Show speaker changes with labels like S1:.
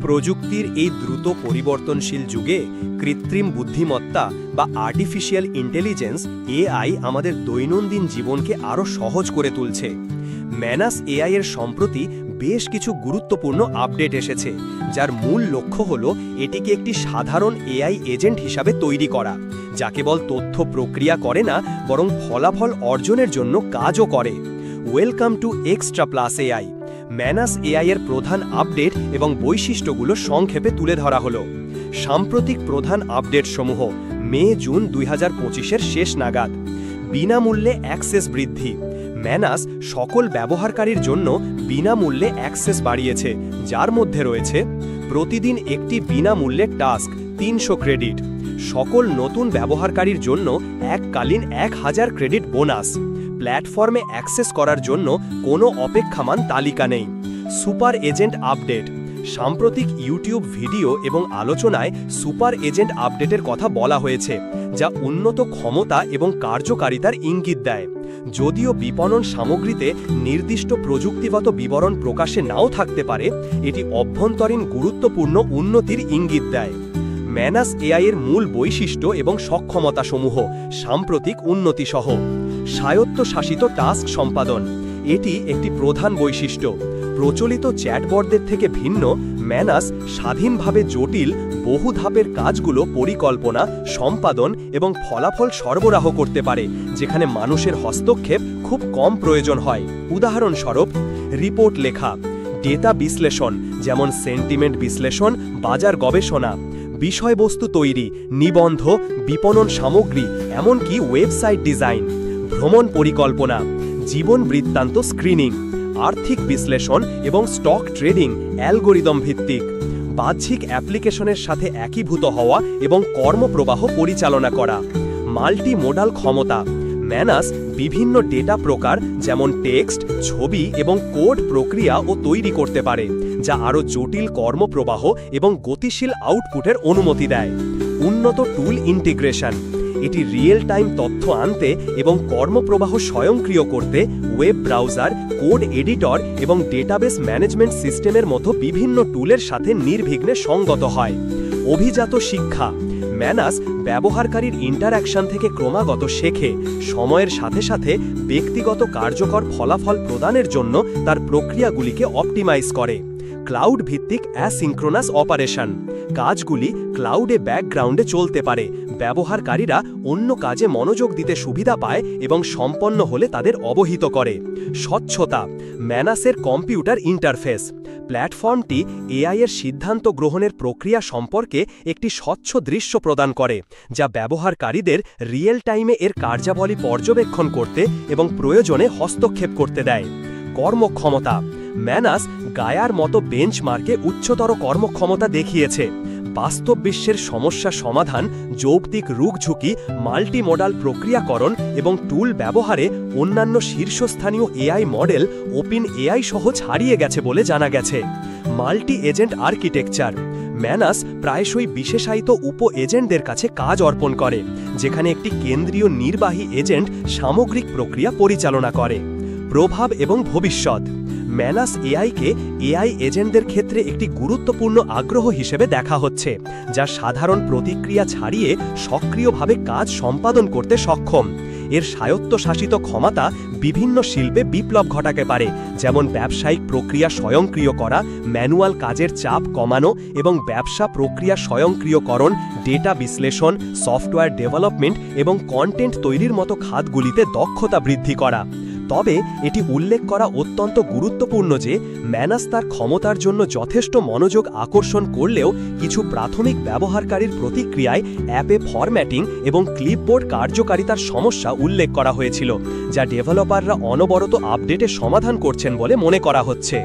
S1: প্রযুক্তির এই দ্রুত পরিবর্তনশীল যুগে কৃত্রিম বুদ্ধিমত্তা বা আর্টিফিশিয়াল ইন্টেলিজেন্স এআই আমাদের দৈনন্দিন জীবনকে আরও সহজ করে তুলছে। ম্যানাস এআই এর সম্প্রতি বেশ কিছু গুরুত্বপূর্ণ আপডেট এসেছে, যার মূল লক্ষ্য হল এটিকে একটি সাধারণ এআই এজেন্ট হিসাবে তৈরি করা, যা কেবল তথ্য প্রক্রিয়া করে না বরং ফলাফল অর্জনের জন্য কাজও করে। Welcome to extra plus AI. Manus AI এর প্রধান আপডেট এবং বৈশিষ্ট্যগুলো সংক্ষেপে তুলে ধরা হলো। সাম্প্রতিক প্রধান আপডেটসমূহ মে-জুন 2025-এর শেষ নাগাদ। বিনামূল্যে অ্যাক্সেস বৃদ্ধি। ম্যানাস সকল ব্যবহারকারীর জন্য বিনামূল্যে অ্যাক্সেস বাড়িয়েছে, যার মধ্যে রয়েছে প্রতিদিন একটি বিনামূল্যে টাস্ক 300 ক্রেডিট, সকল নতুন ব্যবহারকারীর জন্য এককালীন 1000 ক্রেডিট বোনাস, প্ল্যাটফর্মে অ্যাক্সেস করার জন্য কোনো অপেক্ষামান তালিকা নেই। Super agent update. সাম্প্রতিক ইউটিউব ভিডিও এবং আলোচনায় সুপার এজেন্ট আপডেটের কথা বলা হয়েছে, যা উন্নত ক্ষমতা এবং কার্যকারিতার ইঙ্গিত দেয়। যদিও বিপণন সামগ্রীতে নির্দিষ্ট প্রযুক্তিগত বিবরণ প্রকাশে নাও থাকতে পারে, এটি অভ্যন্তরীণ গুরুত্বপূর্ণ উন্নতির ইঙ্গিত দেয়। ম্যানাস এআই এর মূল বৈশিষ্ট্য এবং সক্ষমতাসমূহ সাম্প্রতিক উন্নতিসহ। স্বায়ত্তশাসিত টাস্ক সম্পাদন। এটি একটি প্রধান বৈশিষ্ট্য। প্রচলিত চ্যাটবটদের থেকে ভিন্ন, ম্যানাস স্বাধীনভাবে জটিল বহু ধাপের কাজগুলো পরিকল্পনা, সম্পাদন এবং ফলাফল সরবরাহ করতে পারে, যেখানে মানুষের হস্তক্ষেপ খুব কম প্রয়োজন হয়। উদাহরণস্বরূপ, রিপোর্ট লেখা, ডেটা বিশ্লেষণ যেমন সেন্টিমেন্ট বিশ্লেষণ, বাজার গবেষণা, বিষয়বস্তু তৈরি, নিবন্ধ, বিপণন সামগ্রী, এমনকি ওয়েবসাইট ডিজাইন, ভ্রমণ পরিকল্পনা, জীবন বৃত্তান্ত স্ক্রিনিং, আর্থিক বিশ্লেষণ এবং স্টক ট্রেডিং অ্যালগোরিদম ভিত্তিক, বাহ্যিক অ্যাপ্লিকেশনের সাথে একীভূত হওয়া এবং কর্মপ্রবাহ পরিচালনা করা। মাল্টি মোডাল ক্ষমতা। ম্যানাস বিভিন্ন ডেটা প্রকার যেমন টেক্সট, ছবি এবং কোড প্রক্রিয়া ও তৈরি করতে পারে, যা আরও জটিল কর্মপ্রবাহ এবং গতিশীল আউটপুটের অনুমতি দেয়। উন্নত টুল ইন্টিগ্রেশন। এটি রিয়েল টাইম তথ্য আনতে এবং কর্মপ্রবাহ স্বয়ংক্রিয় করতে ওয়েব ব্রাউজার, কোড এডিটর এবং ডেটাবেস ম্যানেজমেন্ট সিস্টেমের মতো বিভিন্ন টুলের সাথে নির্বিঘ্নে সঙ্গত হয়। অভিজাত শিক্ষা। ম্যানাস ব্যবহারকারীর ইন্টারঅ্যাকশন থেকে ক্রমাগত শেখে, সময়ের সাথে সাথে ব্যক্তিগত কার্যকর ফলাফল প্রদানের জন্য তার প্রক্রিয়াগুলিকে অপটিমাইজ করে। ক্লাউড ভিত্তিক অ্যাসিঙ্ক্রোনাস অপারেশন। কাজগুলি ক্লাউডে ব্যাকগ্রাউন্ডে চলতে পারে, ব্যবহারকারীরা অন্য কাজে মনোযোগ দিতে সুবিধা পায় এবং সম্পন্ন হলে তাদের অবহিত করে। স্বচ্ছতা। ম্যানাসের কম্পিউটার ইন্টারফেস। প্ল্যাটফর্মটি এআই এর সিদ্ধান্ত গ্রহণের প্রক্রিয়া সম্পর্কে একটি স্বচ্ছ দৃশ্য প্রদান করে, যা ব্যবহারকারীদের রিয়েল টাইমে এর কার্যাবলী পর্যবেক্ষণ করতে এবং প্রয়োজনে হস্তক্ষেপ করতে দেয়। কর্মক্ষমতা। ম্যানাস গায়ার মতো বেঞ্চমার্কে উচ্চতর কর্মক্ষমতা দেখিয়েছে। বাস্তব বিশ্বের সমস্যা সমাধান, যৌক্তিক রোগ ঝুঁকি, মাল্টিমোডাল প্রক্রিয়াকরণ এবং টুল ব্যবহারে অন্যান্য শীর্ষস্থানীয় এআই মডেল ওপেন এআই সহ ছাড়িয়ে গেছে বলে জানা গেছে। Multi agent architecture. ম্যানাস প্রায়শই বিশেষায়িত উপ এজেন্টদের কাছে কাজ অর্পণ করে, যেখানে একটি কেন্দ্রীয় নির্বাহী এজেন্ট সামগ্রিক প্রক্রিয়া পরিচালনা করে। প্রভাব এবং ভবিষ্যৎ। ম্যানাস এআইকে এআই এজেন্টদের ক্ষেত্রে একটি গুরুত্বপূর্ণ আগ্রহ হিসেবে দেখা হচ্ছে, যা সাধারণ প্রতিক্রিয়া ছাড়িয়ে সক্রিয়ভাবে কাজ সম্পাদন করতে সক্ষম। এর স্বায়ত্তশাসিত ক্ষমতা বিভিন্ন শিল্পে বিপ্লব ঘটাতে পারে, যেমন ব্যবসায়িক প্রক্রিয়া স্বয়ংক্রিয় করা, ম্যানুয়াল কাজের চাপ কমানো এবং ব্যবসা প্রক্রিয়া স্বয়ংক্রিয়করণ, ডেটা বিশ্লেষণ, সফটওয়্যার ডেভেলপমেন্ট এবং কন্টেন্ট তৈরির মতো খাতগুলিতে দক্ষতা বৃদ্ধি করা। তবে এটি উল্লেখ করা অত্যন্ত গুরুত্বপূর্ণ যে ম্যানাস তার ক্ষমতার জন্য যথেষ্ট মনোযোগ আকর্ষণ করলেও কিছু প্রাথমিক ব্যবহারকারীর প্রতিক্রিয়ায় অ্যাপে ফরম্যাটিং এবং ক্লিপবোর্ড কার্যকারিতার সমস্যা উল্লেখ করা হয়েছিল, যা ডেভেলপাররা অনবরত আপডেটে সমাধান করছেন বলে মনে করা হচ্ছে।